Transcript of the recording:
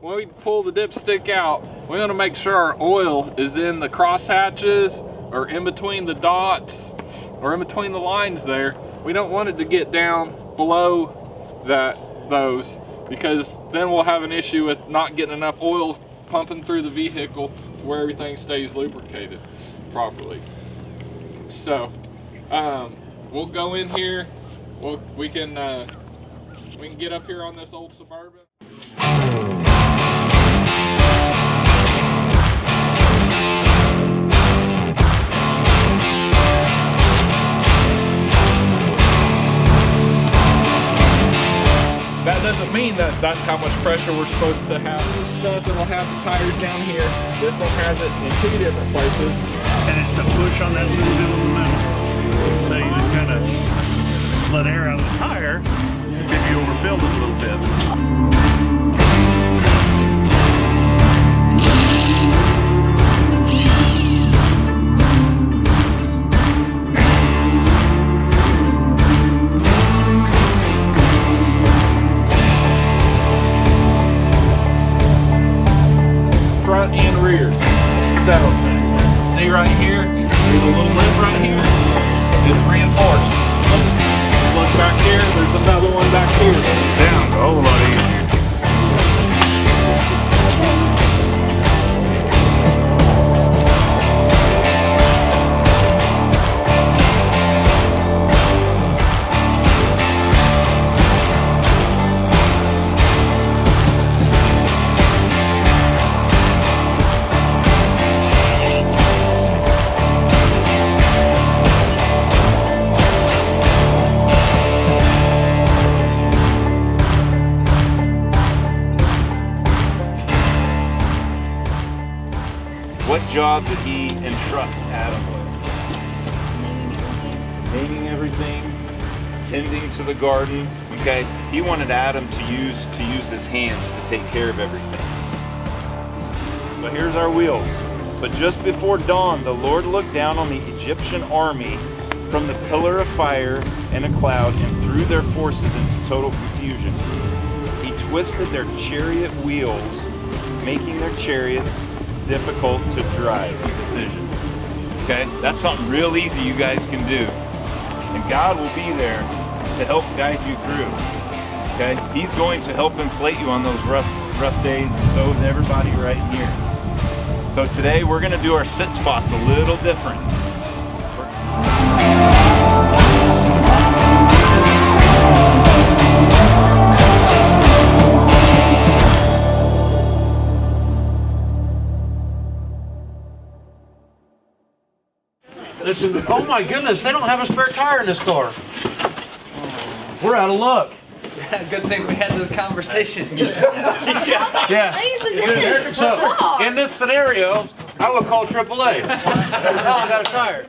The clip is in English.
when we pull the dipstick out, we want to make sure our oil is in the cross hatches or in between the dots or in between the lines there. We don't want it to get down below those, because then we'll have an issue with not getting enough oil pumping through the vehicle where everything stays lubricated properly. So we'll go in here. We can get up here on this old Suburban. That doesn't mean that that's how much pressure we're supposed to have. This stuff that'll have the tires down here. This one has it in 2 different places. And it's to push on that little bit in the middle. So you just kind of let air out of the tire if you overfilled it a little bit. Front and rear. So, see right here, there's a little lip right here. It's reinforced. Look back here, there's another one back here. Down, a whole lot easier. What job did he entrust Adam with? Naming everything, tending to the garden. Okay, he wanted Adam to use his hands to take care of everything. But here's our wheels. But just before dawn, the Lord looked down on the Egyptian army from the pillar of fire and a cloud and threw their forces into total confusion. He twisted their chariot wheels, making their chariots difficult to drive. Decision. Okay, that's something real easy you guys can do, and God will be there to help guide you through. Okay, He's going to help inflate you on those rough days, and so is everybody right here. So today we're going to do our sit spots a little different. Listen, oh my goodness, they don't have a spare tire in this car. We're out of luck. Good thing we had this conversation. Yeah. So, in this scenario, I would call AAA. Oh, I got a tire.